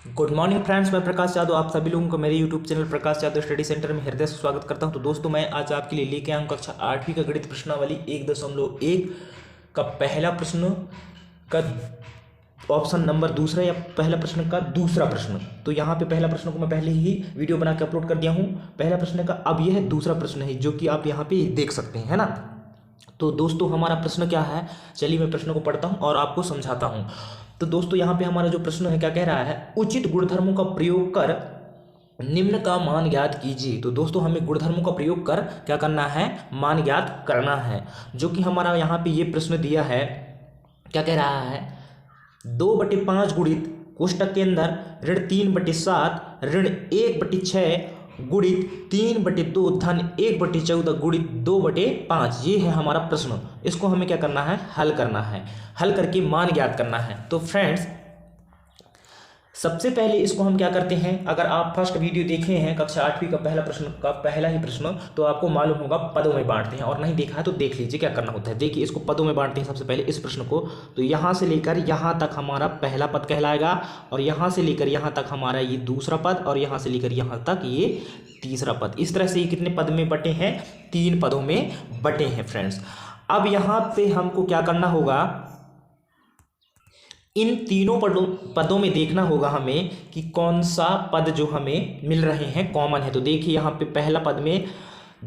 Good morning friends, मैं प्रकाश यादव आप सभी लोगों को मेरे YouTube channel Prakash Yadav study centre में हृदय से स्वागत करता हूं। तो दोस्तों, मैं आज आपके लिए लेके आया हूं कक्षा 8वीं का गणित प्रश्नावली 1.1 का पहला प्रश्न का ऑप्शन नंबर दूसरा या पहला प्रश्न का दूसरा प्रश्न। तो यहाँ पे पहला प्रश्न को मैं पहले ही वीडियो बना के अपलोड कर दिया हूँ पहला प्रश्न का। अब यह दूसरा प्रश्न है जो कि आप यहाँ पे देख सकते हैं, है ना। तो दोस्तों, हमारा प्रश्न क्या है, चलिए मैं प्रश्न को पढ़ता हूँ और आपको समझाता हूँ। तो दोस्तों, यहाँ पे हमारा जो प्रश्न है क्या कह रहा है, उचित गुणधर्मों का प्रयोग कर निम्न का मान ज्ञात कीजिए। तो दोस्तों, हमें गुणधर्मों का प्रयोग कर क्या करना है, मान ज्ञात करना है। जो कि हमारा यहाँ पे ये प्रश्न दिया है, क्या कह रहा है, 2/5 गुणित कोष्टक के अंदर ऋण 3/7 ऋण 1/6 गुणित 3/2 धन 1/14 गुणित 2/5। ये है हमारा प्रश्न। इसको हमें क्या करना है, हल करना है। हल करके मान ज्ञात करना है। तो फ्रेंड्स, सबसे पहले इसको हम क्या करते हैं, अगर आप फर्स्ट वीडियो देखे हैं कक्षा 8वीं का पहला प्रश्न का पहला ही प्रश्न, तो आपको मालूम होगा पदों में बांटते हैं। और नहीं देखा है तो देख लीजिए क्या करना होता है। देखिए, इसको पदों में बांटते हैं सबसे पहले इस प्रश्न को। तो यहाँ से लेकर यहाँ तक हमारा पहला पद कहलाएगा, और यहाँ से लेकर यहाँ तक हमारा ये दूसरा पद, और यहाँ से लेकर यहाँ तक ये तीसरा पद। इस तरह से ये कितने पद में बटे हैं, 3 पदों में बटे हैं फ्रेंड्स। अब यहाँ पे हमको क्या करना होगा, इन तीनों पदों में देखना होगा हमें कि कौन सा पद जो हमें मिल रहे हैं कॉमन है। तो देखिए, यहाँ पे पहला पद में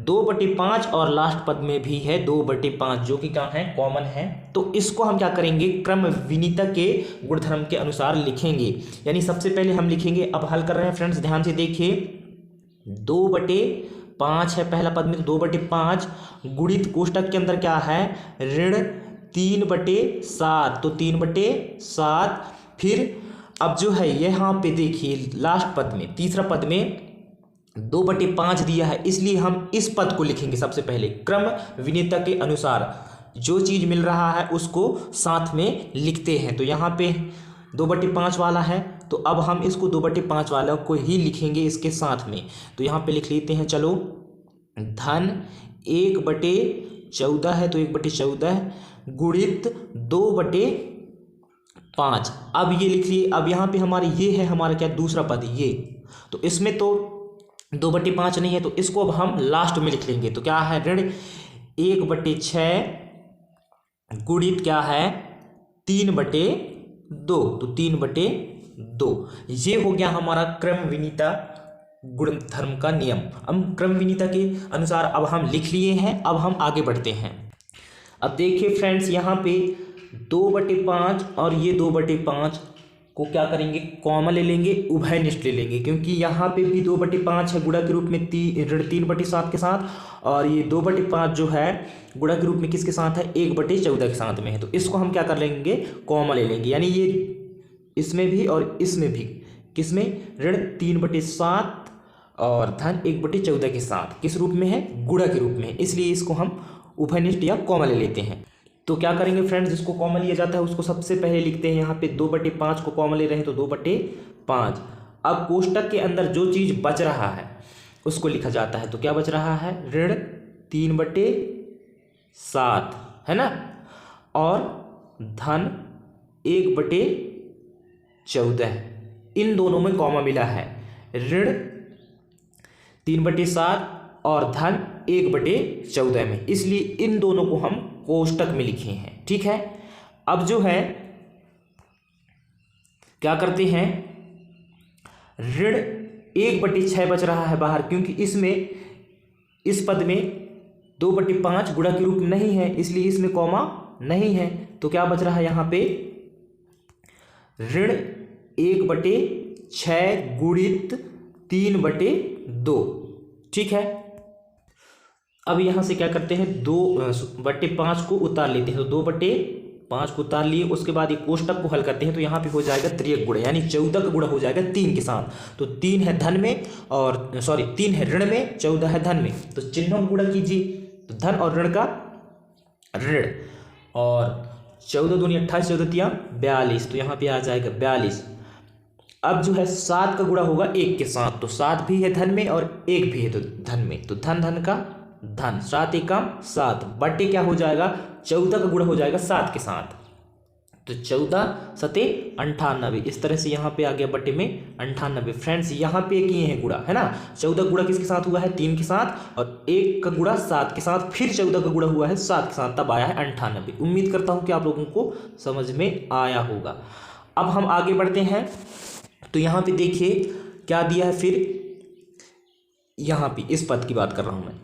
2/5 और लास्ट पद में भी है 2/5, जो कि क्या है, कॉमन है। तो इसको हम क्या करेंगे, क्रम विनीता के गुणधर्म के अनुसार लिखेंगे। यानी सबसे पहले हम लिखेंगे, अब हल कर रहे हैं फ्रेंड्स, ध्यान से देखिए। 2/5 है पहला पद में, तो 2/5 गुणित कोष्टक के अंदर क्या है, ऋण 3/7, तो 3/7। फिर अब जो है यहाँ पे देखिए लास्ट पद में, तीसरा पद में 2/5 दिया है, इसलिए हम इस पद को लिखेंगे सबसे पहले क्रम विनीता के अनुसार। जो चीज़ मिल रहा है उसको साथ में लिखते हैं। तो यहाँ पे 2/5 वाला है, तो अब हम इसको 2/5 वाला को ही लिखेंगे इसके साथ में। तो यहाँ पे लिख लेते हैं, चलो, धन 1/14 है, तो 1/14 गुणित 2/5। अब ये लिख लिए। अब यहाँ पे हमारे ये है हमारा क्या, दूसरा पद ये। तो इसमें तो 2/5 नहीं है, तो इसको अब हम लास्ट में लिख लेंगे। तो क्या है, ऋण 1/6 गुणित क्या है, 3/2, तो 3/2। ये हो गया हमारा क्रम विनीता गुणधर्म का नियम। अब क्रम विनीता के अनुसार अब हम लिख लिए हैं। अब हम आगे बढ़ते हैं। अब देखिए फ्रेंड्स, यहाँ पे 2/5 और ये 2/5 को क्या करेंगे, कॉमन ले लेंगे, उभयनिष्ठ ले लेंगे, क्योंकि यहाँ पे भी 2/5 है गुणा के रूप में ऋण 3/7 के साथ, और ये 2/5 जो है गुणा के रूप में किसके साथ है, 1/14 के साथ में है। तो इसको हम क्या कर लेंगे, कॉमन ले लेंगे। यानी ये इसमें भी और इसमें भी, किसमें, ऋण 3/7 और धन 1/14 के साथ किस रूप में है, गुणा के रूप में, इसलिए इसको हम उभयनिष्ठ या कॉमन ले लेते हैं। तो क्या करेंगे फ्रेंड्स, जिसको कॉमन लिया जाता है उसको सबसे पहले लिखते हैं। यहाँ पे 2/5 को कॉमन ले रहे हैं, तो 2/5। अब कोष्टक के अंदर जो चीज़ बच रहा है उसको लिखा जाता है। तो क्या बच रहा है, ऋण 3/7 है ना, और धन 1/14। इन दोनों में कॉमा मिला है, ऋण 3/7 और धन 1/14 में, इसलिए इन दोनों को हम कोष्टक में लिखे हैं। ठीक है। अब जो है क्या करते हैं, ऋण 1/6 बच रहा है बाहर, क्योंकि इसमें इस पद में 2/5 गुणा के रूप में नहीं है, इसलिए इसमें कॉमा नहीं है। तो क्या बच रहा है यहाँ पे, ऋण 1/6 गुणित 3/2। ठीक है। अब यहाँ से क्या करते हैं, 2/5 को उतार लेते हैं। तो 2/5 को उतार लिए, उसके बाद ये कोष्टक को हल करते हैं। तो यहाँ पे हो जाएगा त्रियक गुणा, यानी 14 का गुणा हो जाएगा 3 के साथ। तो 3 है धन में, और 3 है ऋण में, 14 है धन में। तो चिन्हों गुणा कीजिए, तो धन और ऋण का ऋण, और 14 दूनी 28, 14 तिया 42, तो यहाँ पे आ जाएगा 42। अब जो है 7 का गुणा होगा 1 के साथ, तो 7 भी है धन में और 1 भी है तो धन में, तो धन धन का धन, 7 × 7 बटे क्या हो जाएगा, 14 का गुणा हो जाएगा 7 के साथ। तो 14 सते 98, इस तरह से यहाँ पे आ गया बटे में 98। फ्रेंड्स यहाँ पे किए हैं गुणा, है ना। 14 गुणा किसके साथ हुआ है, 3 के साथ, और 1 का गुणा 7 के साथ, फिर 14 का गुणा हुआ है 7 के साथ, तब आया है 98। उम्मीद करता हूँ कि आप लोगों को समझ में आया होगा। अब हम आगे बढ़ते हैं। तो यहाँ पे देखिए क्या दिया है, फिर यहाँ पे इस पद की बात कर रहा हूँ मैं।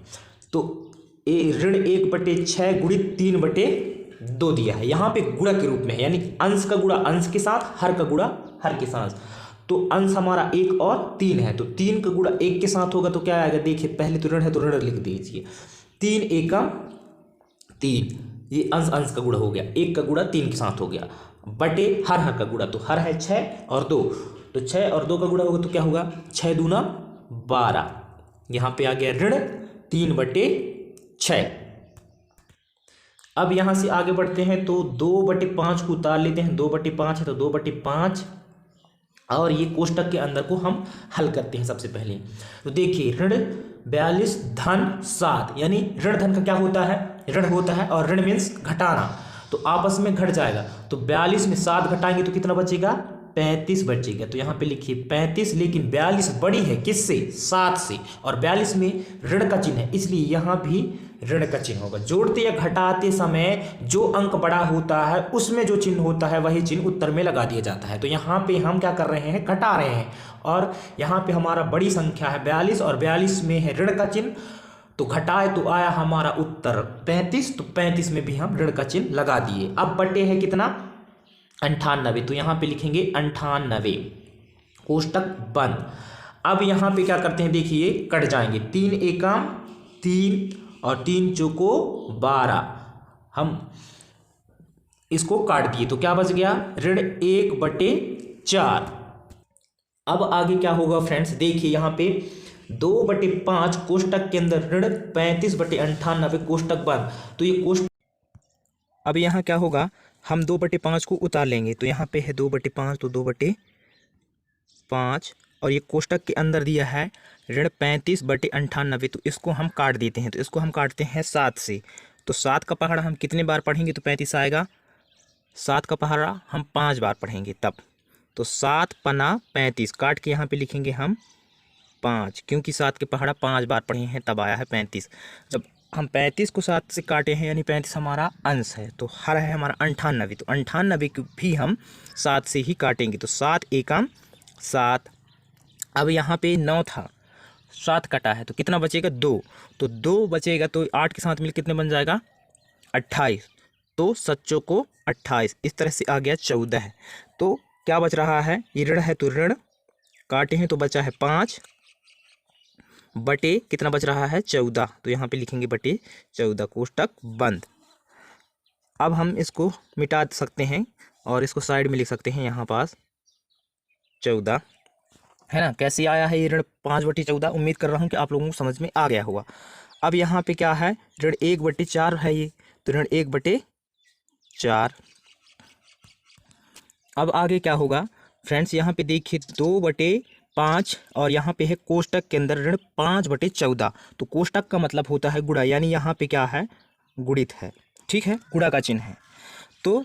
तो ऋण 1/6 गुणित 3/2 दिया है, यहाँ पे गुणा के रूप में है, यानी अंश का गुणा अंश के साथ, हर का गुणा हर के साथ। तो अंश हमारा 1 और 3 है, तो 3 का गुणा 1 के साथ होगा तो क्या आएगा, देखिए पहले तो ऋण है तो ऋण लिख दीजिए। 3 एकम 3, ये अंश अंश का गुणा हो गया, 1 का गुणा 3 के साथ हो गया, बटे हर का गुणा, तो हर है 6 और 2, तो 6 और 2 का गुणा होगा तो क्या होगा, 6 दूना 12। यहाँ पे आ गया ऋण 3/6। अब यहाँ से आगे बढ़ते हैं तो 2/5 को उतार लेते हैं, 2/5 है तो 2/5, और ये कोष्टक के अंदर को हम हल करते हैं सबसे पहले। तो देखिए ऋण 42 धन 7, यानी ऋण धन का क्या होता है, ऋण होता है, और ऋण मीन्स घटाना, तो आपस में घट जाएगा। तो 42 में 7 घटाएंगे तो कितना बचेगा, 35 बचेगा। तो यहाँ पे लिखिए 35, लेकिन 42 बड़ी है किससे, 7 से, और 42 में ऋण का चिन्ह है, इसलिए यहाँ भी ऋण का चिन्ह होगा। जोड़ते या घटाते समय जो अंक बड़ा होता है उसमें जो चिन्ह होता है वही चिन्ह उत्तर में लगा दिया जाता है। तो यहाँ पे हम क्या कर रहे हैं, घटा रहे हैं, और यहाँ पे हमारा बड़ी संख्या है 42, और 42 में है ऋण का चिन्ह, तो घटाए तो आया हमारा उत्तर 35, तो 35 में भी हम ऋण का चिन्ह लगा दिए। अब बटे है कितना, 98, तो यहाँ पे लिखेंगे 98, कोष्टक बंद। अब यहाँ पे क्या करते हैं, देखिए कट जाएंगे, 3 एकम 3 और 3 चौको 12, हम इसको काट दिए तो क्या बच गया, ऋण 1/4। अब आगे क्या होगा फ्रेंड्स, देखिए यहाँ पे 2/5 कोष्टक के अंदर ऋण 35/98, कोष्टक बंद। तो ये कोष्टक, अब यहाँ क्या होगा, हम 2/5 को उतार लेंगे, तो यहाँ पे है 2/5, तो 2/5, और ये कोष्टक के अंदर दिया है ऋण 35/98, तो इसको हम काट देते हैं, तो इसको हम काटते हैं 7 से, तो 7 का पहाड़ा हम कितने बार पढ़ेंगे तो 35 आएगा, 7 का पहाड़ा हम 5 बार पढ़ेंगे तब, तो 7 पना 35, काट के यहाँ पे लिखेंगे हम 5, क्योंकि 7 के पहाड़ा 5 बार पढ़े हैं तब आया है 35। जब हम 35 को 7 से काटे हैं, यानी 35 हमारा अंश है, तो हर है हमारा 98, तो 98 को भी हम 7 से ही काटेंगे, तो 7 एकम 7। अब यहाँ पे 9 था, 7 कटा है तो कितना बचेगा, 2, तो 2 बचेगा, तो 8 के साथ मिल कितने बन जाएगा, 28, तो 7 को 28, इस तरह से आ गया 14 है। तो क्या बच रहा है, ये ऋण है तो ऋण काटे हैं तो बचा है 5, बटे कितना बच रहा है 14, तो यहाँ पे लिखेंगे बटे 14, कोष्टक बंद। अब हम इसको मिटा सकते हैं और इसको साइड में लिख सकते हैं, यहाँ पास 14 है ना। कैसे आया है ये ऋण 5/14, उम्मीद कर रहा हूँ कि आप लोगों को समझ में आ गया होगा। अब यहाँ पे क्या है, ऋण 1/4 है ये, तो ऋण 1/4। अब आगे क्या होगा फ्रेंड्स, यहाँ पे देखिए 2/5, और यहाँ पे है कोष्टक के अंदर ऋण 5/14, तो कोष्टक का मतलब होता है गुणा, यानी यहाँ पे क्या है, गुणित है, ठीक है, गुणा का चिन्ह है। तो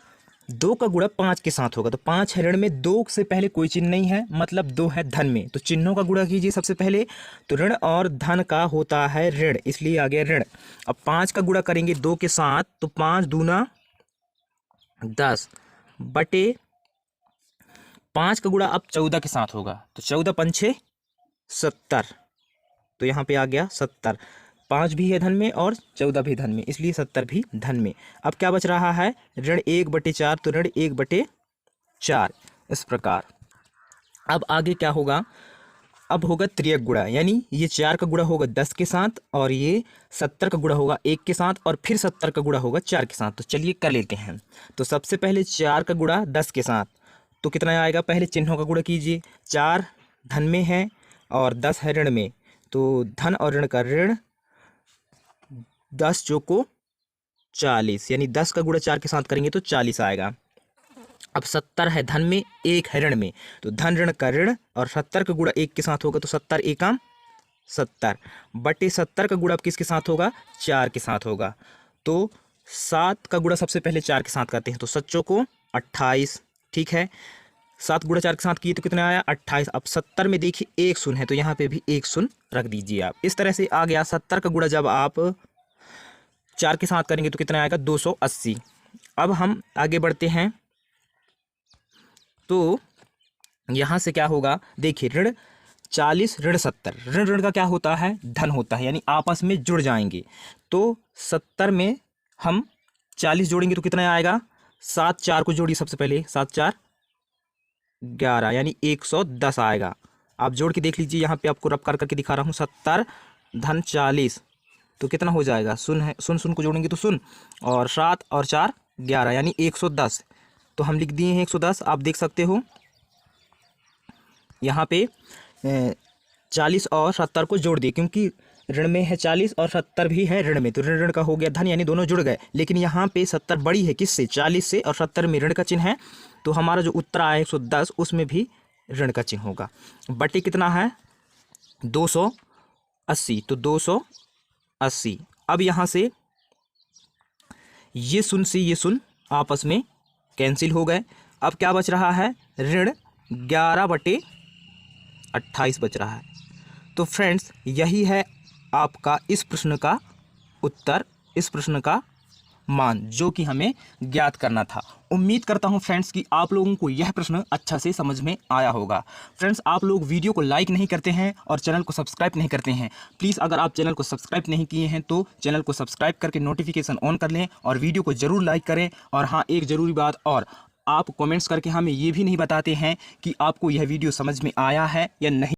2 का गुणा 5 के साथ होगा, तो 5 है ऋण में, 2 से पहले कोई चिन्ह नहीं है, मतलब 2 है धन में, तो चिन्हों का गुणा कीजिए सबसे पहले, तो ऋण और धन का होता है ऋण, इसलिए आ गया ऋण। अब 5 का गुणा करेंगे 2 के साथ, तो 5 दूना 10, बटे 5 का गुणा अब 14 के साथ होगा, तो 14 पंछे 70, तो यहाँ पे आ गया 70, 5 भी है धन में और 14 भी धन में, इसलिए 70 भी धन में। अब क्या बच रहा है, ऋण 1/4, तो ऋण 1/4, इस प्रकार। अब आगे क्या होगा, अब होगा त्रियक गुणा, यानी ये 4 का गुणा होगा 10 के साथ, और ये 70 का गुणा होगा 1 के साथ, और फिर 70 का गुणा होगा 4 के साथ। तो चलिए कर लेते हैं। तो सबसे पहले 4 का गुणा 10 के साथ, तो कितना आएगा, पहले चिन्हों का गुणा कीजिए, 4 धन में है और 10 है ऋण में, तो धन और ऋण का ऋण, 10 चौको 40, यानी 10 का गुणा 4 के साथ करेंगे तो 40 आएगा। अब 70 है धन में, 1 है ऋण में, तो धन ऋण का ऋण, और 70 का गुणा 1 के साथ होगा तो 70 एकम 70, बटे 70 का गुणा अब किसके साथ होगा, 4 के साथ होगा। तो 7 का गुणा सबसे पहले 4 के साथ करते हैं, तो 7 चौको 28, ठीक है। 7 गुणा 4 के साथ किए तो कितना आया 28। अब 70 में देखिए एक शून्य है तो यहाँ पे भी एक शून्य रख दीजिए आप। इस तरह से आ गया 70 का गुणा जब आप 4 के साथ करेंगे तो कितना आएगा 280। अब हम आगे बढ़ते हैं तो यहाँ से क्या होगा, देखिए ऋण 40 ऋण 70, ऋण ऋण का क्या होता है धन होता है, यानी आपस में जुड़ जाएंगे। तो 70 में हम 40 जोड़ेंगे तो कितना आएगा, 7 4 को जोड़िए सबसे पहले, 7 4 11 यानी 110 आएगा। आप जोड़ के देख लीजिए, यहाँ पे आपको रब कर करके दिखा रहा हूँ। 70 धन 40 तो कितना हो जाएगा, शून्य है, शून्य शून्य को जोड़ेंगे तो शून्य, और 7 और 4 11 यानी 110। तो हम लिख दिए हैं 110। आप देख सकते हो यहाँ पे 40 और 70 को जोड़ दिए, क्योंकि ऋण में है 40 और 70 भी है ऋण में, तो ऋण ऋण का हो गया धन, यानी दोनों जुड़ गए। लेकिन यहाँ पे 70 बड़ी है किससे, 40 से, और 70 में ऋण का चिन्ह है, तो हमारा जो उत्तर आया 110 उसमें भी ऋण का चिन्ह होगा। बटे कितना है 280, तो 280। अब यहाँ से ये शून्य से ये शून्य आपस में कैंसिल हो गए। अब क्या बच रहा है, ऋण 11/28 बच रहा है। तो फ्रेंड्स यही है आपका इस प्रश्न का उत्तर, इस प्रश्न का मान जो कि हमें ज्ञात करना था। उम्मीद करता हूं फ्रेंड्स कि आप लोगों को यह प्रश्न अच्छा से समझ में आया होगा। फ्रेंड्स आप लोग वीडियो को लाइक नहीं करते हैं और चैनल को सब्सक्राइब नहीं करते हैं। प्लीज़ अगर आप चैनल को सब्सक्राइब नहीं किए हैं तो चैनल को सब्सक्राइब करके नोटिफिकेशन ऑन कर लें और वीडियो को ज़रूर लाइक करें। और हाँ, एक ज़रूरी बात और, आप कमेंट्स करके हमें ये भी नहीं बताते हैं कि आपको यह वीडियो समझ में आया है या नहीं।